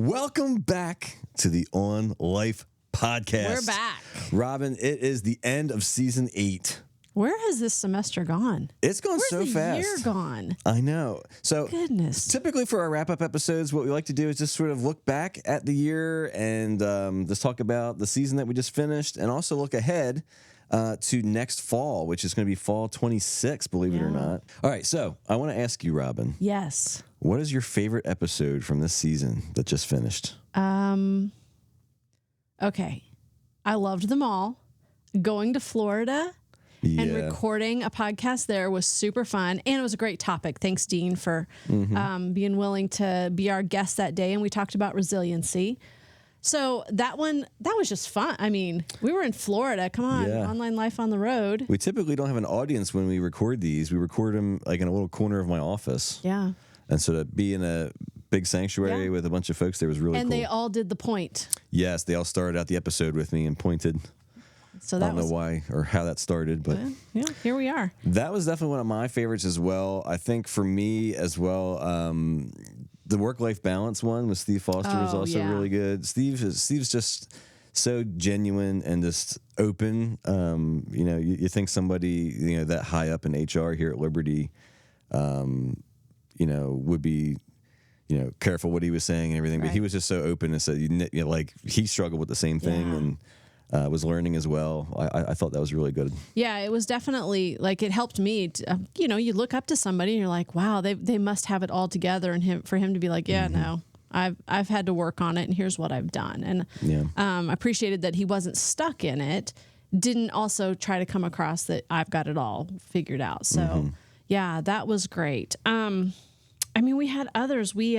Welcome back to the On Life podcast. We're back. Robin, it is the end of season 8. Where has this semester gone? It's gone Where's so the fast. year gone? I know. So Goodness. typically for our wrap-up episodes, what we like to do is just sort of look back at the year and just talk about the season that we just finished and also look ahead to next fall, which is going to be fall 26, believe it or not. All right, so I want to ask you, Robin. Yes. What is your favorite episode from this season that just finished? Okay. I loved them all. Going to Florida and recording a podcast there was super fun. And it was a great topic. Thanks, Dean, for being willing to be our guest that day. And we talked about resiliency. So that was just fun. I mean, we were in Florida. Come on, online life on the road. We typically don't have an audience when we record these. We record them like in a little corner of my office. Yeah. And so to be in a big sanctuary with a bunch of folks there was really cool. And they all did the point. Yes, they all started out the episode with me and pointed. So that I don't know why or how that started, but yeah, here we are. that was definitely one of my favorites as well. I think for me as well, the work-life balance one with Steve Foster was also really good. Steve's just so genuine and just open. You think somebody that high up in HR here at Liberty, would be careful what he was saying and everything. Right. But he was just so open and said, like he struggled with the same thing and was learning as well. I thought that was really good. Yeah, it was definitely like it helped me. You look up to somebody and you're like, wow, they must have it all together. And for him to be like, no, I've had to work on it and here's what I've done. And I appreciated that he wasn't stuck in it. Didn't also try to come across that I've got it all figured out. So that was great. We had others. We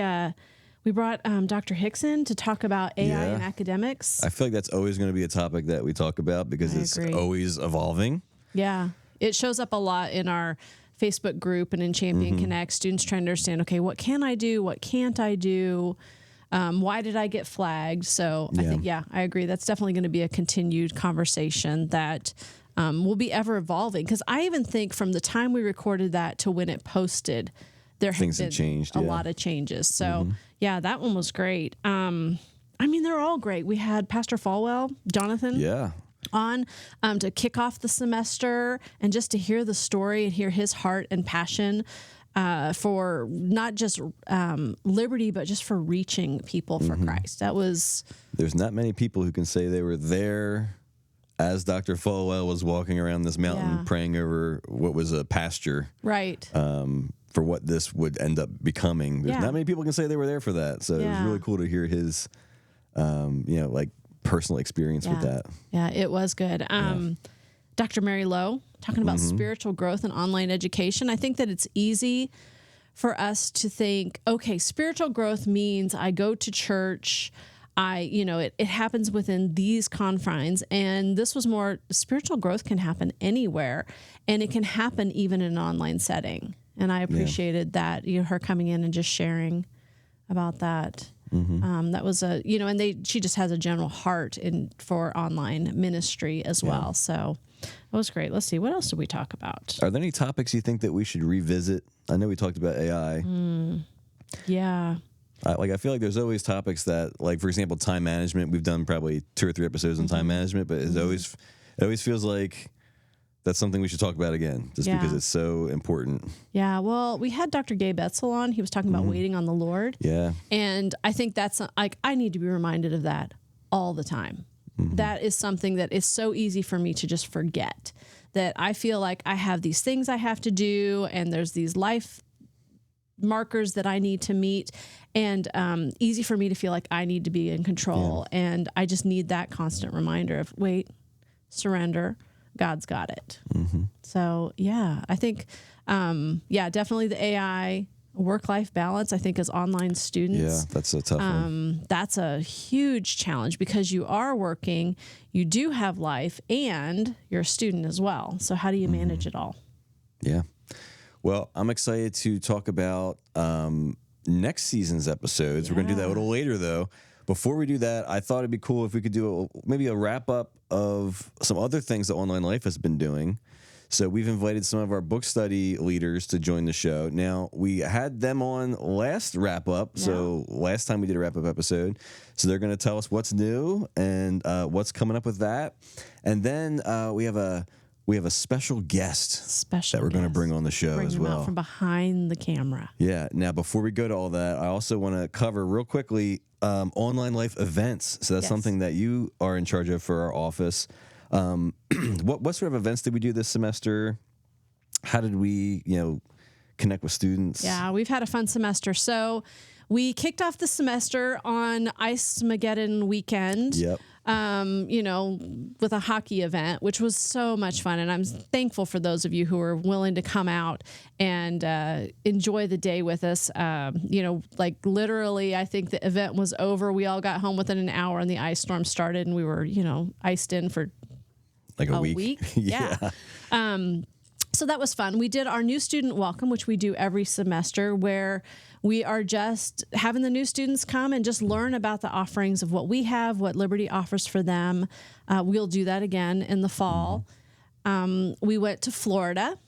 brought Dr. Hickson to talk about AI and academics. I feel like that's always going to be a topic that we talk about because it's always evolving. Yeah. It shows up a lot in our Facebook group and in Champion Connect. Students trying to understand, okay, what can I do? What can't I do? Why did I get flagged? So I think, I agree. That's definitely going to be a continued conversation that will be ever evolving. Because I even think from the time we recorded that to when it posted, things have changed. A lot of changes. So that one was great. They're all great. We had Pastor Falwell, Jonathan, on to kick off the semester and just to hear the story and hear his heart and passion for not just Liberty, but just for reaching people for Christ. There's not many people who can say they were there as Dr. Falwell was walking around this mountain praying over what was a pasture. Right. For what this would end up becoming. There's not many people can say they were there for that. So it was really cool to hear his, personal experience with that. Yeah, it was good. Dr. Mary Lowe, talking about spiritual growth and online education. I think that it's easy for us to think, okay, spiritual growth means I go to church, it happens within these confines. And this was more, spiritual growth can happen anywhere, and it can happen even in an online setting. And I appreciated that, her coming in and just sharing about that. That was she just has a general heart for online ministry as well. So it was great. Let's see, what else did we talk about? Are there any topics you think that we should revisit? I know we talked about AI. I feel like there's always topics that, like, for example, time management. We've done probably 2 or 3 episodes on time management, but it always feels like that's something we should talk about again, just because it's so important. Yeah, well, we had Dr. Gabe Etzel on. He was talking about waiting on the Lord. Yeah. And I think that's, I need to be reminded of that all the time. That is something that is so easy for me to just forget, that I feel like I have these things I have to do, and there's these life markers that I need to meet, and easy for me to feel like I need to be in control. And I just need that constant reminder of, wait, surrender. God's got it. So, I think, definitely the AI work-life balance, I think, as online students. Yeah, that's a tough one. That's a huge challenge because you are working, you do have life, and you're a student as well. So how do you manage it all? Yeah. Well, I'm excited to talk about next season's episodes. We're going to do that a little later, though. Before we do that, I thought it'd be cool if we could do maybe a wrap-up of some other things that Online Life has been doing. So we've invited some of our book study leaders to join the show. Now, we had them on last wrap up. So last time we did a wrap up episode. So they're going to tell us what's new and what's coming up with that. And then we have a special guest that we're going to bring on the show as well. Out from behind the camera. Yeah. Now, before we go to all that, I also want to cover real quickly online life events. So that's something that you are in charge of for our office. What sort of events did we do this semester? How did we, connect with students? Yeah, we've had a fun semester. So we kicked off the semester on Ice-Mageddon weekend. Yep. With a hockey event, which was so much fun. And I'm thankful for those of you who are willing to come out and enjoy the day with us. Literally, I think the event was over. We all got home within an hour and the ice storm started and we were, iced in for like a week. Yeah. So that was fun. We did our new student welcome, which we do every semester, where we are just having the new students come and just learn about the offerings of what we have, what Liberty offers for them. We'll do that again in the fall. We went to Florida,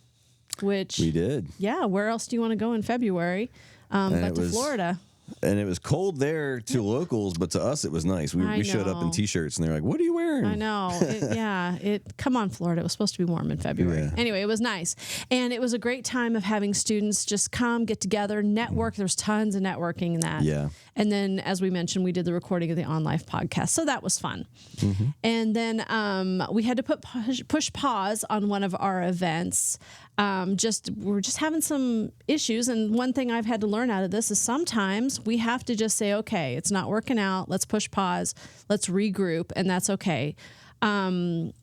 which we did. Yeah. Where else do you want to go in February? But to Florida. And it was cold there to locals, but to us it was nice. We showed up in t-shirts and they're like, "What are you wearing?" I know. Come on, Florida. It was supposed to be warm in February. Yeah. Anyway, it was nice. And it was a great time of having students just come, get together, network. There's tons of networking in that. Yeah. And then, as we mentioned, we did the recording of the On Life podcast. So that was fun. Mm-hmm. And then we had to push pause on one of our events. We're just having some issues. And one thing I've had to learn out of this is sometimes we have to just say, okay, it's not working out. Let's push pause. Let's regroup. And that's okay. And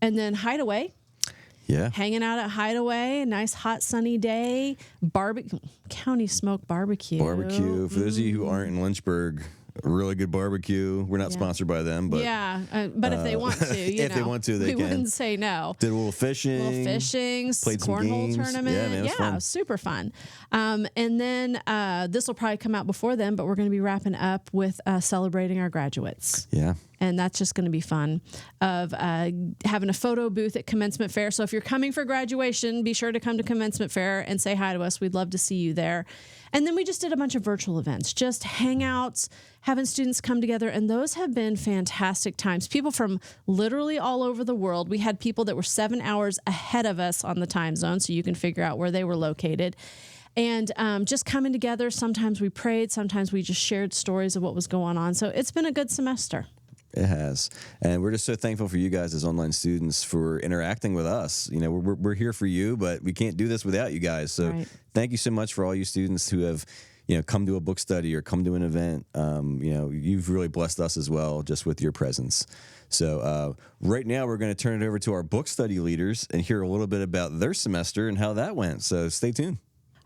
then Hideaway. Yeah. Hanging out at Hideaway, a nice hot sunny day, County Smoke Barbecue. Barbecue. For those of you who aren't in Lynchburg, a really good barbecue. We're not sponsored by them, but but if they want to, they want to, they we can. Wouldn't say no. Did a little fishing, played some cornhole tournament. Yeah, man, it was super fun. And then this will probably come out before then, but we're going to be wrapping up with celebrating our graduates. Yeah. And that's just going to be fun of having a photo booth at Commencement Fair. So if you're coming for graduation, be sure to come to Commencement Fair and say hi to us. We'd love to see you there. And then we just did a bunch of virtual events, just hangouts, having students come together. And those have been fantastic times. People from literally all over the world. We had people that were 7 hours ahead of us on the time zone, so you can figure out where they were located. And just coming together. Sometimes we prayed. Sometimes we just shared stories of what was going on. So it's been a good semester. It has. And we're just so thankful for you guys as online students for interacting with us. We're here for you, but we can't do this without you guys. So Thank you so much for all you students who have, come to a book study or come to an event. You've really blessed us as well just with your presence. So right now we're going to turn it over to our book study leaders and hear a little bit about their semester and how that went. So stay tuned.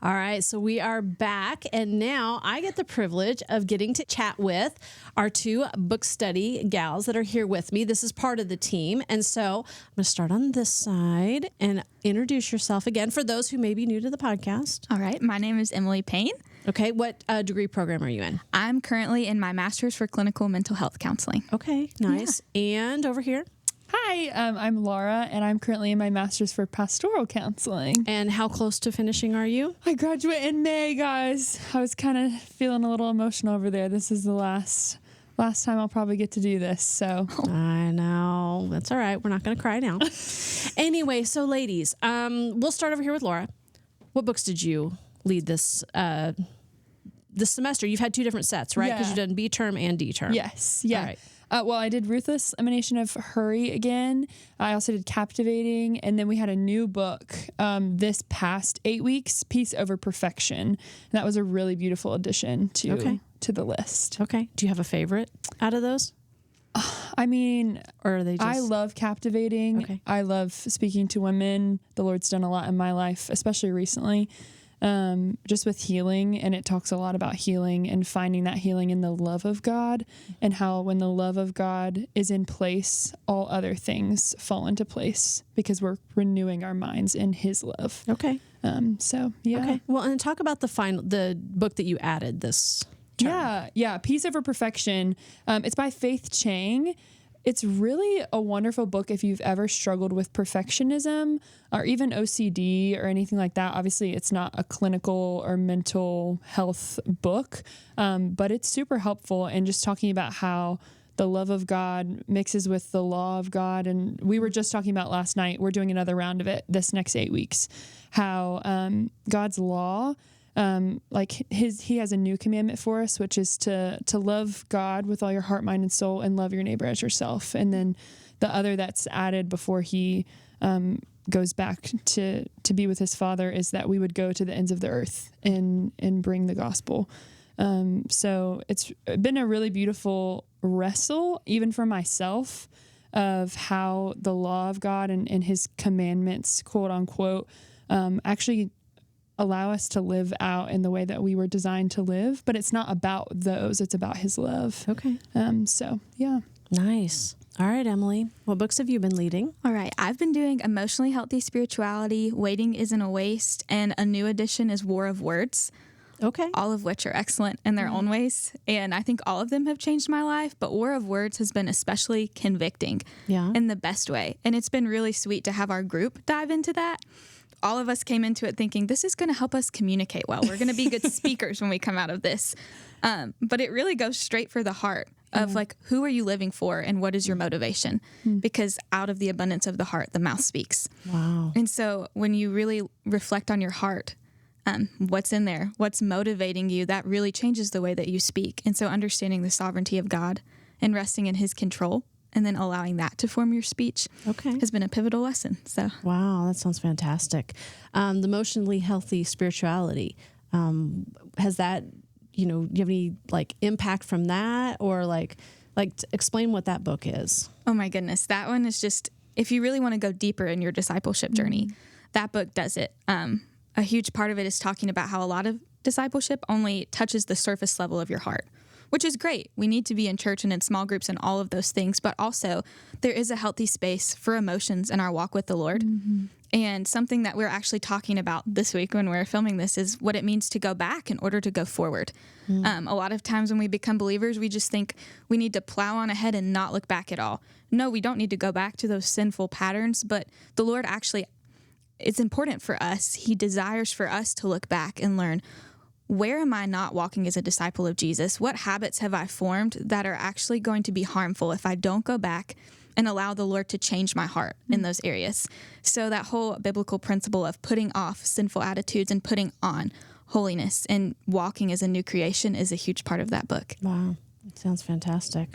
All right, so we are back, and now I get the privilege of getting to chat with our two book study gals that are here with me. This is part of the team, and so I'm going to start on this side and introduce yourself again for those who may be new to the podcast. All right, my name is Emily Payne. Okay, what degree program are you in? I'm currently in my Master's for Clinical Mental Health Counseling. Okay, nice. Yeah. And over here? Hi, I'm Laura, and I'm currently in my Master's for Pastoral Counseling. And how close to finishing are you? I graduate in May, guys. I was kind of feeling a little emotional over there. This is the last time I'll probably get to do this, so. I know. That's all right. We're not going to cry now. Anyway, so ladies, we'll start over here with Laura. What books did you lead this semester? You've had two different sets, right? Because you've done B term and D term. Yes. Yeah. All right. Well, I did Ruthless Emanation of Hurry again. I also did Captivating. And then we had a new book this past 8 weeks, Peace Over Perfection. And that was a really beautiful addition to the list. Okay. Do you have a favorite out of those? I mean, or are they just... I love Captivating. Okay. I love speaking to women. The Lord's done a lot in my life, especially recently. Just with healing, and it talks a lot about healing and finding that healing in the love of God, and how when the love of God is in place, all other things fall into place because we're renewing our minds in His love. Okay. So yeah. Okay. Well, and talk about the book that you added this term. Yeah. Peace Over Perfection. It's by Faith Chang. it's really a wonderful book if you've ever struggled with perfectionism or even OCD or anything like that. Obviously, it's not a clinical or mental health book, but it's super helpful in just talking about how the love of God mixes with the law of God. And we were just talking about last night, we're doing another round of it this next 8 weeks, how God's law, he has a new commandment for us, which is to love God with all your heart, mind, and soul, and love your neighbor as yourself. And then the other that's added before he goes back to be with his Father is that we would go to the ends of the earth and bring the gospel. So it's been a really beautiful wrestle, even for myself, of how the law of God and his commandments, quote unquote, actually allow us to live out in the way that we were designed to live. But it's not about those, it's about his love. Okay. So yeah. Nice. All right, Emily, what books have you been leading? All right, I've been doing Emotionally Healthy Spirituality, Waiting Isn't a Waste, and a new edition is War of Words. Okay. All of which are excellent in their own ways. And I think all of them have changed my life, but War of Words has been especially convicting in the best way. And it's been really sweet to have our group dive into that. All of us came into it thinking, this is going to help us communicate well. We're going to be good speakers when we come out of this. But it really goes straight for the heart of like, who are you living for and what is your motivation? Because out of the abundance of the heart, the mouth speaks. Wow. And so when you really reflect on your heart, what's in there, what's motivating you, that really changes the way that you speak. And so understanding the sovereignty of God and resting in his control and then allowing that to form your speech has been a pivotal lesson. So wow, that sounds fantastic. The Emotionally Healthy Spirituality, has that, do you have any like impact from that, or like explain what that book is? Oh my goodness. That one is just, if you really want to go deeper in your discipleship journey, that book does it. A huge part of it is talking about how a lot of discipleship only touches the surface level of your heart, which is great. We need to be in church and in small groups and all of those things, but also there is a healthy space for emotions in our walk with the Lord. And something that we're actually talking about this week when we're filming this is what it means to go back in order to go forward. A lot of times when we become believers, we just think we need to plow on ahead and not look back at all. No, we don't need to go back to those sinful patterns, but the Lord actually, it's important for us. He desires for us to look back and learn, where am I not walking as a disciple of Jesus? What habits have I formed that are actually going to be harmful if I don't go back and allow the Lord to change my heart in those areas? So that whole biblical principle of putting off sinful attitudes and putting on holiness and walking as a new creation is a huge part of that book. Wow. It sounds fantastic.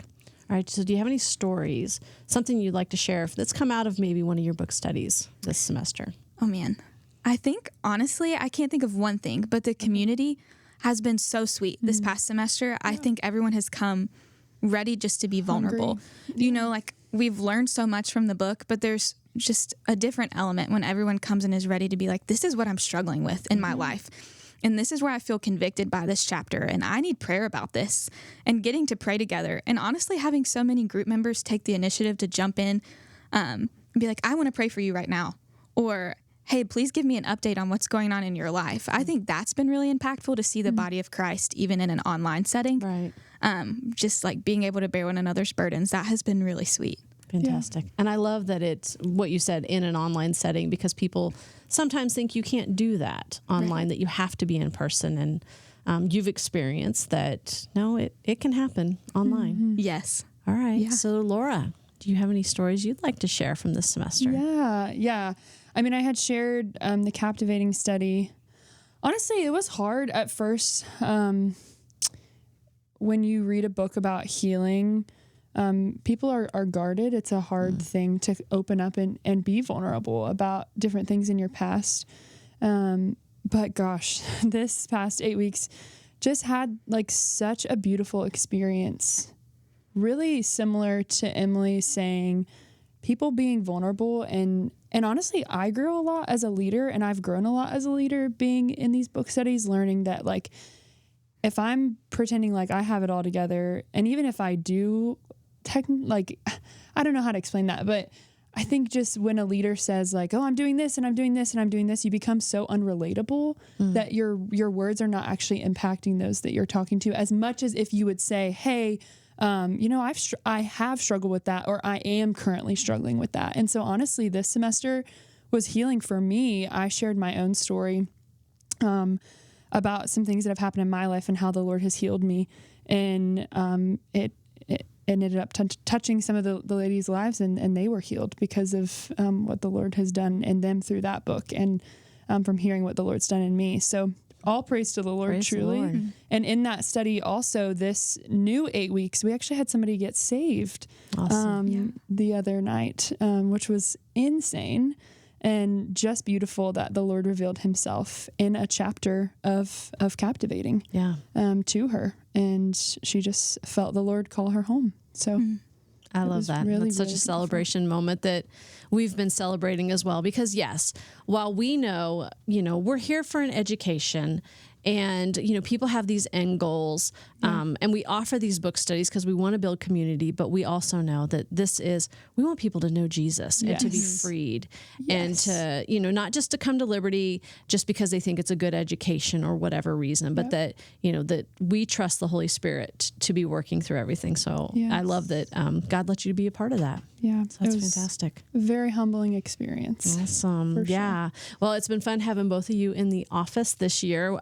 All right. So do you have any stories, something you'd like to share that's come out of maybe one of your book studies this semester? Oh, man. I think, honestly, I can't think of one thing, but the community has been so sweet this past semester. I think everyone has come ready just to be vulnerable. Like we've learned so much from the book, but there's just a different element when everyone comes and is ready to be like, this is what I'm struggling with in my life. And this is where I feel convicted by this chapter. And I need prayer about this, and getting to pray together. And honestly, having so many group members take the initiative to jump in and be like, I want to pray for you right now. Or, hey, please give me an update on what's going on in your life. I think that's been really impactful to see the body of Christ, even in an online setting. Right. Just like being able to bear one another's burdens. That has been really sweet. Fantastic. Yeah. And I love that it's what you said, in an online setting, because people sometimes think you can't do that online, that you have to be in person. And you've experienced that, no, it can happen online. Yes. All right. Yeah. So Laura, do you have any stories you'd like to share from this semester? Yeah. I mean, I had shared the Captivating study. Honestly, it was hard at first. When you read a book about healing, people are guarded. It's a hard thing to open up and be vulnerable about different things in your past. But gosh, this past 8 weeks just had like such a beautiful experience. Really similar to Emily saying, people being vulnerable, and honestly, I grew a lot as a leader, and I've grown a lot as a leader being in these book studies, learning that like, if I'm pretending like I have it all together, and even if I do, I don't know how to explain that, but I think just when a leader says like, oh, I'm doing this and I'm doing this and I'm doing this, you become so unrelatable that your words are not actually impacting those that you're talking to as much as if you would say, hey, I have struggled with that, or I am currently struggling with that. And so honestly, this semester was healing for me. I shared my own story about some things that have happened in my life and how the Lord has healed me. And it ended up touching some of the ladies' lives, and they were healed because of what the Lord has done in them through that book, and from hearing what the Lord's done in me. So all praise to the Lord, Praise truly. the Lord. And in that study also, this new 8 weeks, we actually had somebody get saved the other night, which was insane. And just beautiful that the Lord revealed himself in a chapter of captivating to her. And she just felt the Lord call her home. So I love that. Really, That's such really a celebration moment that we've been celebrating as well. Because yes, while we know, we're here for an education, and, people have these end goals, and we offer these book studies because we want to build community, but we also know that we want people to know Jesus and to be freed and to, not just to come to Liberty just because they think it's a good education or whatever reason, but that, that we trust the Holy Spirit to be working through everything. So I love that God let you be a part of that. Yeah. So that's fantastic. A very humbling experience. Awesome. Yeah. Well, it's been fun having both of you in the office this year.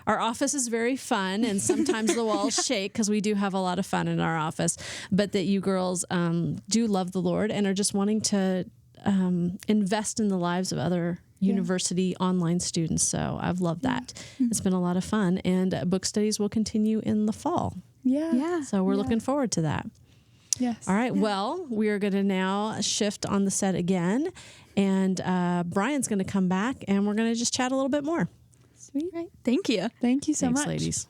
Our office is very fun, and sometimes the walls shake because we do have a lot of fun in our office, but that you girls do love the Lord and are just wanting to invest in the lives of other university online students. So I've loved that. It's been a lot of fun, and book studies will continue in the fall. Yeah. So we're looking forward to that. Yes. All right. Well, we are going to now shift on the set again, and Brian's going to come back, and we're going to just chat a little bit more. Sweet. Right. Thank you. Thank you so Thanks, much. ladies.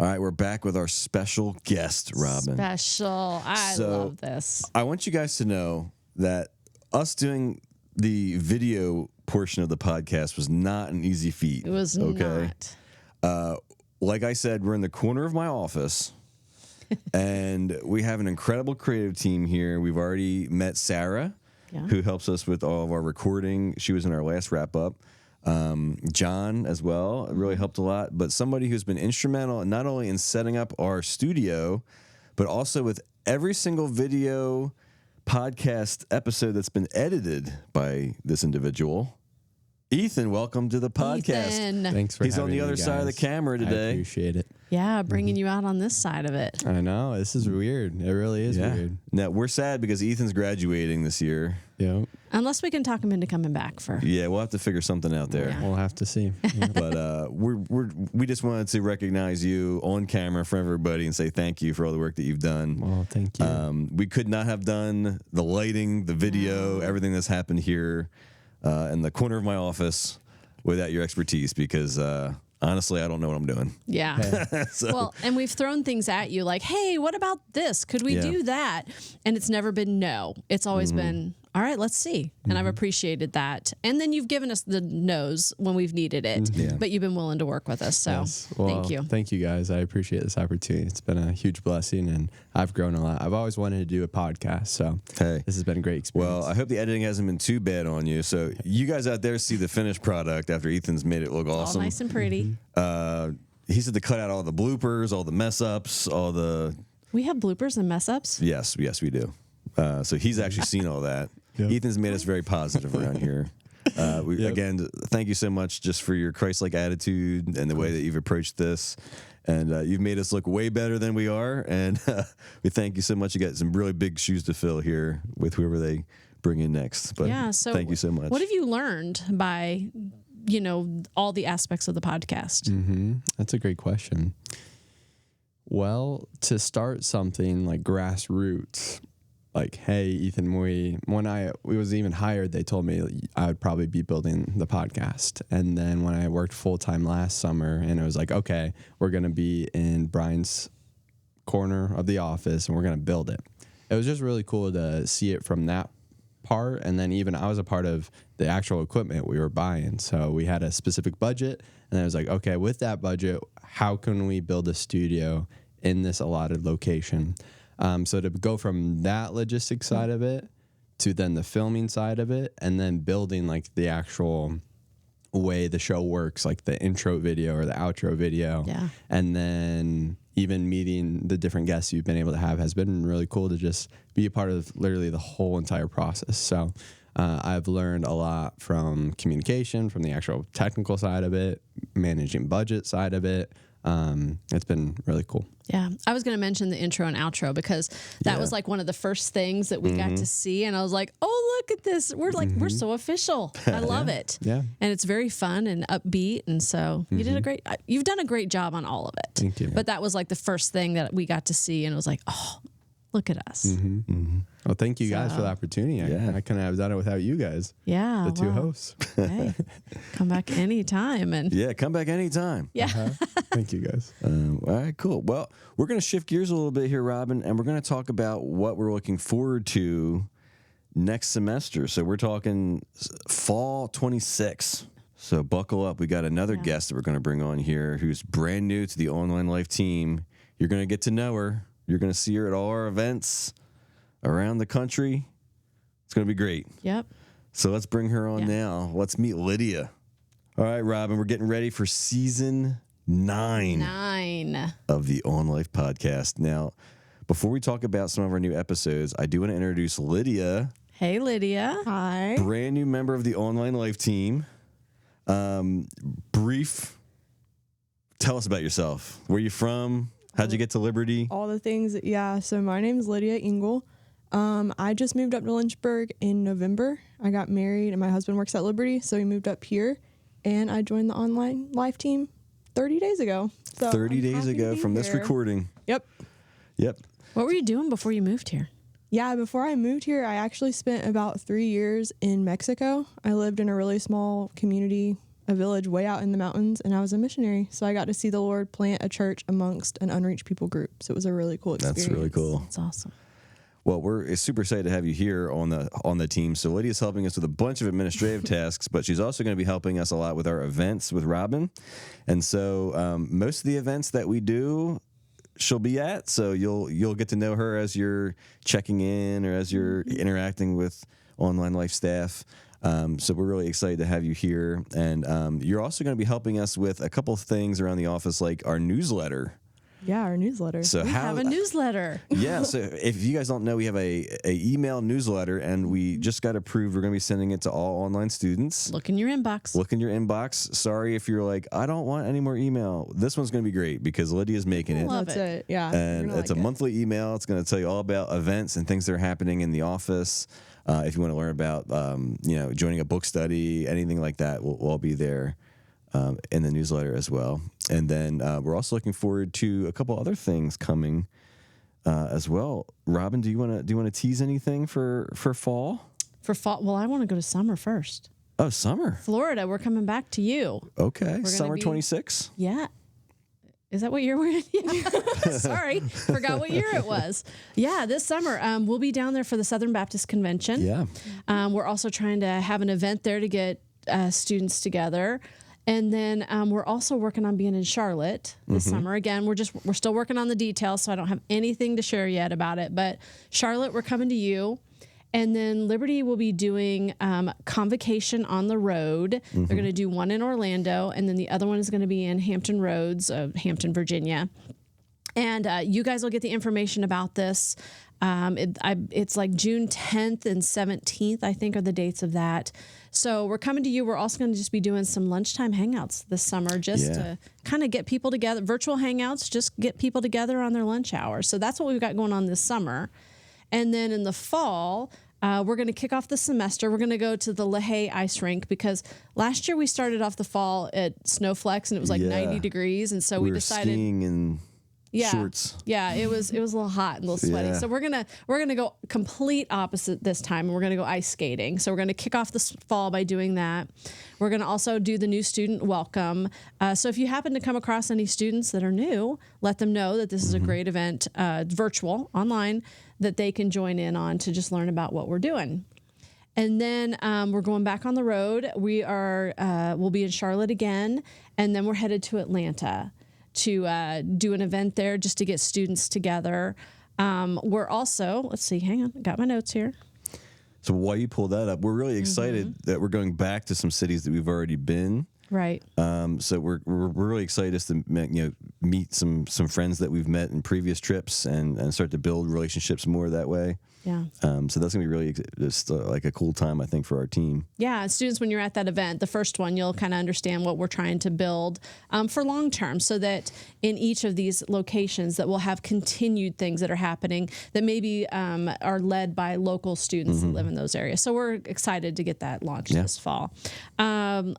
All right, we're back with our special guest, Robin. Special. I love this. I want you guys to know that us doing the video portion of the podcast was not an easy feat. It was not. Like I said, we're in the corner of my office, and we have an incredible creative team here. We've already met Sarah, who helps us with all of our recording. She was in our last wrap-up. John as well really helped a lot, but somebody who's been instrumental not only in setting up our studio, but also with every single video podcast episode that's been edited by this individual. Ethan, welcome to the podcast. Ethan. Thanks for He's having on the me, other side of the guys. camera today. I appreciate it. Yeah, bringing you out on this side of it. I know. This is weird. It really is weird. Now, we're sad because Ethan's graduating this year. Yep. Unless we can talk him into coming back for. Yeah, we'll have to figure something out there. We'll have to see. Yeah. But we just wanted to recognize you on camera for everybody and say thank you for all the work that you've done. Well, thank you. We could not have done the lighting, the video, everything that's happened here in the corner of my office without your expertise, because honestly, I don't know what I'm doing. Yeah. So, Well, and we've thrown things at you like, hey, what about this? Could we do that? And it's never been no. It's always been, all right, let's see. And I've appreciated that. And then you've given us the no's when we've needed it, but you've been willing to work with us. So Yes. Well, thank you. Thank you, guys. I appreciate this opportunity. It's been a huge blessing, and I've grown a lot. I've always wanted to do a podcast, so Hey. this has been a great experience. well, I hope the editing hasn't been too bad on you. So you guys out there see the finished product after Ethan's made it look All awesome. nice and pretty. He said to cut out all the bloopers, all the mess ups, all the We have bloopers and mess ups. yes, we do. So he's actually seen all that. Yep. Ethan's made us very positive around here. Again, thank you so much just for your Christ-like attitude and the way that you've approached this. And you've made us look way better than we are. And we thank you so much. You got some really big shoes to fill here with whoever they bring in next. But Yeah. So thank you so much. What have you learned by, all the aspects of the podcast? That's a great question. Well, to start something like grassroots, like, hey, Ethan, when I was even hired, they told me I would probably be building the podcast. And then when I worked full-time last summer, and it was like, okay, we're going to be in Brian's corner of the office and we're going to build it. It was just really cool to see it from that part. And then even I was a part of the actual equipment we were buying. So we had a specific budget, and I was like, okay, with that budget, how can we build a studio in this allotted location? So to go from that logistics side of it to then the filming side of it, and then building like the actual way the show works, like the intro video or the outro video. Yeah. And then even meeting the different guests you've been able to have has been really cool to just be a part of literally the whole entire process. So I've learned a lot from communication, from the actual technical side of it, managing budget side of it. It's been really cool. Yeah. I was going to mention the intro and outro because that was like one of the first things that we got to see. And I was like, oh, look at this. We're like, we're so official. I love it. Yeah. And it's very fun and upbeat. And so you've done a great job on all of it. Thank you. But that was like the first thing that we got to see. And it was like, oh, look at us. Well, thank you guys for the opportunity. Yeah. I couldn't have done it without you guys. Yeah. The two hosts. Hey, come back anytime. And Yeah, come back anytime. yeah. Thank you guys. All right, cool. Well, we're going to shift gears a little bit here, Robin, and we're going to talk about what we're looking forward to next semester. So we're talking fall 26. So buckle up. We got another guest that we're going to bring on here who's brand new to the Online Life team. You're going to get to know her. You're going to see her at all our events around the country. It's going to be great. Yep. So let's bring her on now. Let's meet Lydia. All right, Robin, we're getting ready for season 9 of the On Life podcast. Now, before we talk about some of our new episodes, I do want to introduce Lydia. Hey, Lydia. Hi. Brand new member of the Online Life team. Brief. Tell us about yourself. Where you from? How'd you get to Liberty? All the things. Yeah. So my name is Lydia Engel. I just moved up to Lynchburg in November. I got married and my husband works at Liberty. So we moved up here and I joined the Online Life team 30 days ago. So 30 I'm days happy to ago be from this here. recording. Yep. Yep. What were you doing before you moved here? Yeah. Before I moved here, I actually spent about 3 years in Mexico. I lived in a really small community, a village way out in the mountains, and I was a missionary. So I got to see the Lord plant a church amongst an unreached people group. So it was a really cool experience. That's really cool. That's awesome. Well, we're super excited to have you here on the team. So Lydia's helping us with a bunch of administrative tasks, but she's also going to be helping us a lot with our events with Robin. And so most of the events that we do, she'll be at. So you'll get to know her as you're checking in or as you're interacting with Online Life staff. So we're really excited to have you here. And you're also going to be helping us with a couple of things around the office, like our newsletter. Yeah, our newsletter. So We have a newsletter. Yeah, so if you guys don't know, we have a email newsletter, and we just got approved. We're going to be sending it to all online students. Look in your inbox. Look in your inbox. Sorry if you're like, I don't want any more email. This one's going to be great because Lydia's making it. Love That's it. it. Yeah. And you're gonna it's a like it. monthly email. It's going to tell you all about events and things that are happening in the office. If you want to learn about, joining a book study, anything like that, we'll all be there. In the newsletter as well. And then we're also looking forward to a couple other things coming as well. Robin, do you want to tease anything for fall? For fall, well, I want to go to summer first. Oh, summer. Florida, we're coming back to you. Okay. gonna Summer be- 26. Yeah. Is that what year we're in? Yeah. Sorry. Forgot what year it was. Yeah, this summer. We'll be down there for the Southern Baptist Convention. Yeah. We're also trying to have an event there to get students together. And then we're also working on being in Charlotte this summer. Again, we're still working on the details, so I don't have anything to share yet about it. But Charlotte, we're coming to you. And then Liberty will be doing Convocation on the Road. They're going to do one in Orlando, and then the other one is going to be in Hampton Roads, Hampton, Virginia. And you guys will get the information about this. It's like June 10th and 17th, I think, are the dates of that. So we're coming to you. We're also going to just be doing some lunchtime hangouts this summer just to kind of get people together. Virtual hangouts, just get people together on their lunch hour. So that's what we've got going on this summer. And then in the fall, we're going to kick off the semester. We're going to go to the LaHaye ice rink because last year we started off the fall at Snowflex and it was like 90 degrees. And so we were decided... skiing in shorts. Yeah, it was a little hot and a little sweaty. Yeah. So we're gonna go complete opposite this time, and we're gonna go ice skating. So we're gonna kick off this fall by doing that. We're gonna also do the new student welcome. So if you happen to come across any students that are new, let them know that this is a great event, virtual, online, that they can join in on to just learn about what we're doing. And then we're going back on the road. We'll be in Charlotte again, and then we're headed to Atlanta to do an event there just to get students together. We're also, let's see, hang on, got my notes here. So while you pull that up, we're really excited that we're going back to some cities that we've already been. Right. So we're really excited just to meet some friends that we've met in previous trips and start to build relationships more that way. Yeah. So that's gonna be really just like a cool time, I think, for our team. Yeah, students, when you're at that event, the first one, you'll kind of understand what we're trying to build for long term, so that in each of these locations that we'll have continued things that are happening that maybe are led by local students that live in those areas. So we're excited to get that launched this fall.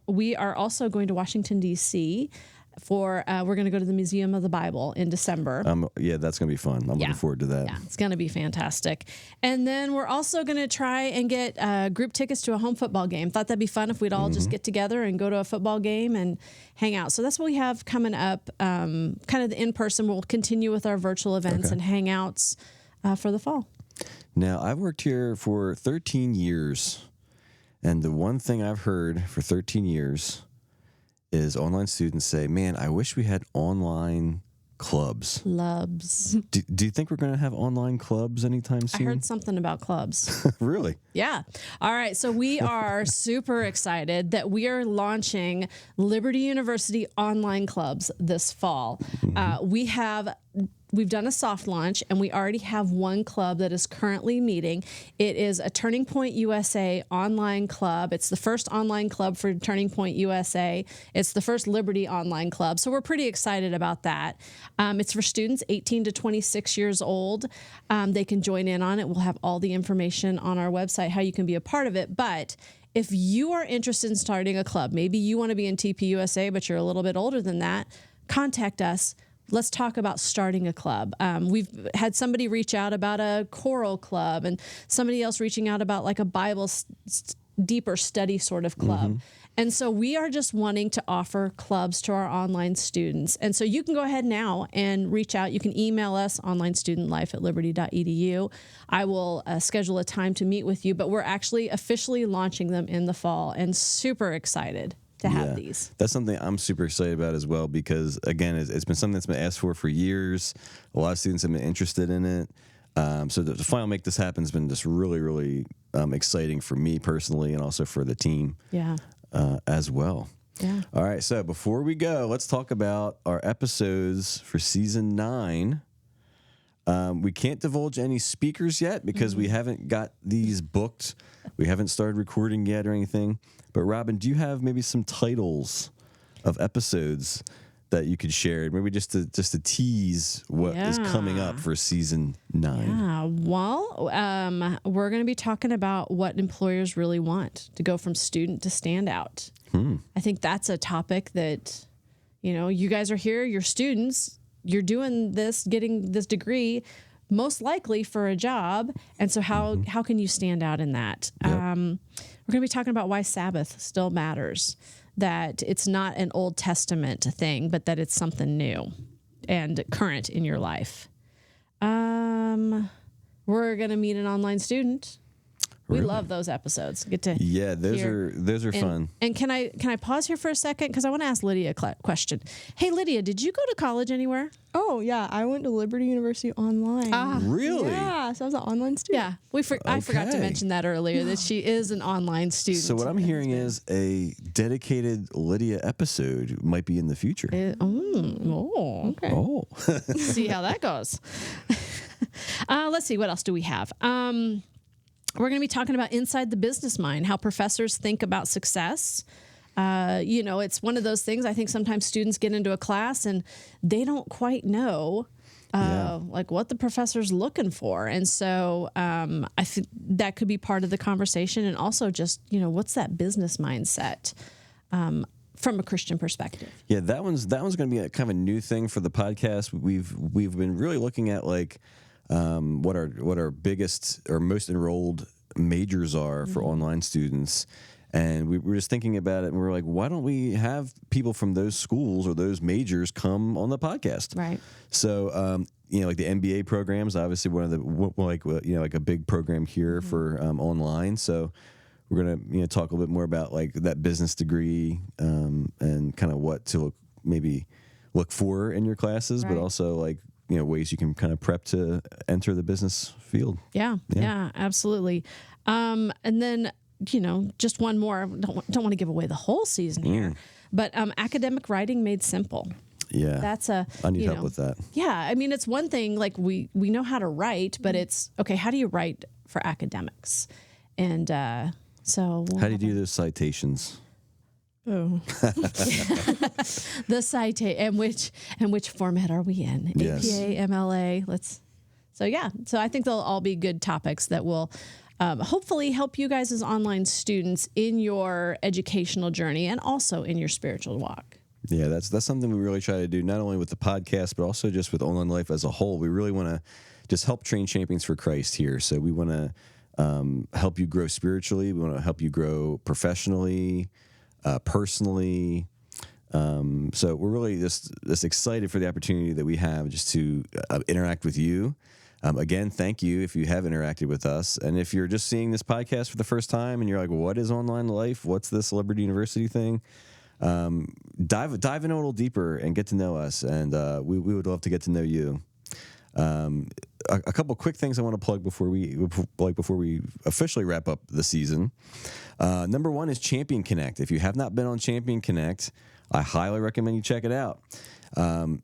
We are also going to Washington, D.C. for we're going to go to the Museum of the Bible in December. Yeah, that's going to be fun. I'm looking forward to that. Yeah, it's going to be fantastic. And then we're also going to try and get group tickets to a home football game. Thought that'd be fun if we'd all just get together and go to a football game and hang out. So that's what we have coming up, kind of the in-person. We'll continue with our virtual events and hangouts for the fall. Now, I've worked here for 13 years, and the one thing I've heard for 13 years is online students say, man, I wish we had online clubs. Clubs. Do you think we're going to have online clubs anytime soon? I heard something about clubs. Really? Yeah. All right. So we are super excited that we are launching Liberty University online clubs this fall. We've done a soft launch, and we already have one club that is currently meeting. It is a Turning Point USA online club. It's the first online club for Turning Point USA. It's the first Liberty online club. So we're pretty excited about that. It's for students 18 to 26 years old. They can join in on it. We'll have all the information on our website, how you can be a part of it. But if you are interested in starting a club, maybe you want to be in TPUSA, but you're a little bit older than that, contact us. Let's talk about starting a club. We've had somebody reach out about a choral club, and somebody else reaching out about like a Bible deeper study sort of club. And so we are just wanting to offer clubs to our online students. And so you can go ahead now and reach out. You can email us, onlinestudentlife@liberty.edu. I will schedule a time to meet with you, but we're actually officially launching them in the fall, and super excited to have these. That's something I'm super excited about as well, because again, it's been something that's been asked for years. A lot of students have been interested in it. So to finally make this happen has been just really, really exciting for me personally, and also for the team as well. Yeah. All right. So before we go, let's talk about our episodes for season 9. We can't divulge any speakers yet because we haven't got these booked. We haven't started recording yet or anything. But Robin, do you have maybe some titles of episodes that you could share? Maybe just to tease what is coming up for season 9. Yeah. Well, we're going to be talking about what employers really want to go from student to standout. I think that's a topic that, you guys are here, you're students, you're doing this, getting this degree, most likely for a job. And so how can you stand out in that? Yep. We're going to be talking about why Sabbath still matters, that it's not an Old Testament thing, but that it's something new and current in your life. We're going to meet an online student. We love those episodes. Get to those are fun. And can I pause here for a second, because I want to ask Lydia a question. Hey, Lydia, did you go to college anywhere? Oh yeah, I went to Liberty University online. Really? Yeah, so I was an online student. Yeah, I forgot to mention that earlier, that she is an online student. So what I'm hearing is a dedicated Lydia episode might be in the future. Okay. Oh. See how that goes. Let's see, what else do we have? We're going to be talking about inside the business mind, how professors think about success. It's one of those things. I think sometimes students get into a class and they don't quite know like what the professor's looking for. And so I think that could be part of the conversation. And also just, what's that business mindset from a Christian perspective? Yeah, that one's going to be a kind of a new thing for the podcast. We've been really looking at like what our biggest or most enrolled majors are for online students. And we were just thinking about it, and we were like, why don't we have people from those schools or those majors come on the podcast? Right. So, like the MBA programs, obviously one of the, like a big program here for online. So we're going to, talk a little bit more about like that business degree and kind of what to look for in your classes, but also like, ways you can kind of prep to enter the business field. Yeah, absolutely. And then just one more. Don't want to give away the whole season here, but academic writing made simple. Yeah, That's I need help with that. Yeah, I mean, it's one thing, like we know how to write, but it's okay. How do you write for academics? And so how do you do those citations? Oh, the citation and which format are we in? Yes. APA, MLA. So I think they'll all be good topics that will hopefully help you guys as online students in your educational journey and also in your spiritual walk. Yeah, that's something we really try to do, not only with the podcast, but also just with online life as a whole. We really want to just help train champions for Christ here. So we want to help you grow spiritually. We want to help you grow professionally, personally. So we're really just excited for the opportunity that we have just to interact with you. Again, thank you if you have interacted with us. And if you're just seeing this podcast for the first time and you're like, what is online life? What's this Liberty University thing? Dive in a little deeper and get to know us, and we would love to get to know you. A couple quick things I want to plug before we officially wrap up the season. Number one is Champion Connect. If you have not been on Champion Connect, I highly recommend you check it out.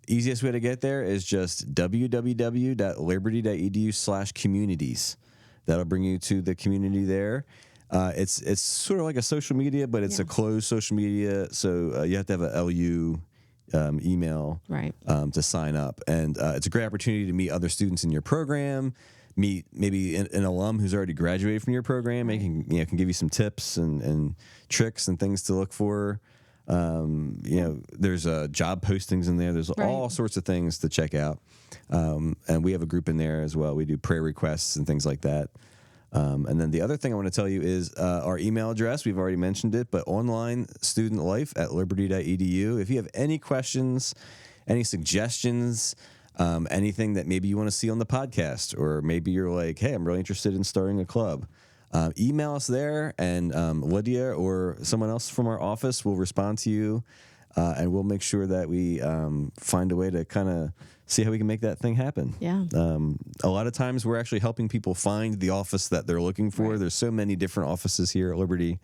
Easiest way to get there is just www.liberty.edu/communities. That'll bring you to the community there. It's sort of like a social media, but it's a closed social media, so you have to have a LU email to sign up. And it's a great opportunity to meet other students in your program, meet maybe an alum who's already graduated from your program, and can give you some tips and tricks and things to look for. There's job postings in there. There's all sorts of things to check out. And we have a group in there as well. We do prayer requests and things like that. And then the other thing I want to tell you is our email address. We've already mentioned it, but onlinestudentlife@liberty.edu. If you have any questions, any suggestions, anything that maybe you want to see on the podcast, or maybe you're like, hey, I'm really interested in starting a club, email us there, and Lydia or someone else from our office will respond to you, and we'll make sure that we find a way to kind of see how we can make that thing happen. Yeah. A lot of times we're actually helping people find the office that they're looking for. There's so many different offices here at Liberty,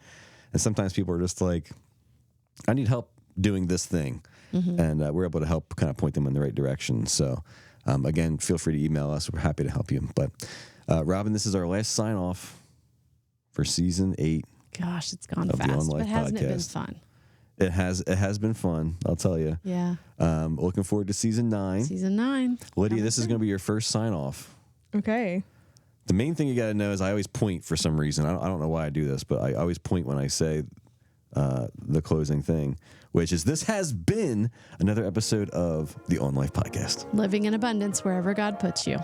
and sometimes people are just like, I need help doing this thing. And we're able to help kind of point them in the right direction. So again, feel free to email us. We're happy to help you. But Robin, this is our last sign off for season 8. Gosh, it's gone of the fast, On Life but hasn't it been podcast. fun? It has been fun, I'll tell you. Yeah. Looking forward to season 9. Season 9. Lydia, this is going to be your first sign off. okay. The main thing you got to know is I always point for some reason. I don't know why I do this, but I always point when I say the closing thing, which is this has been another episode of the On Life Podcast. Living in abundance wherever God puts you.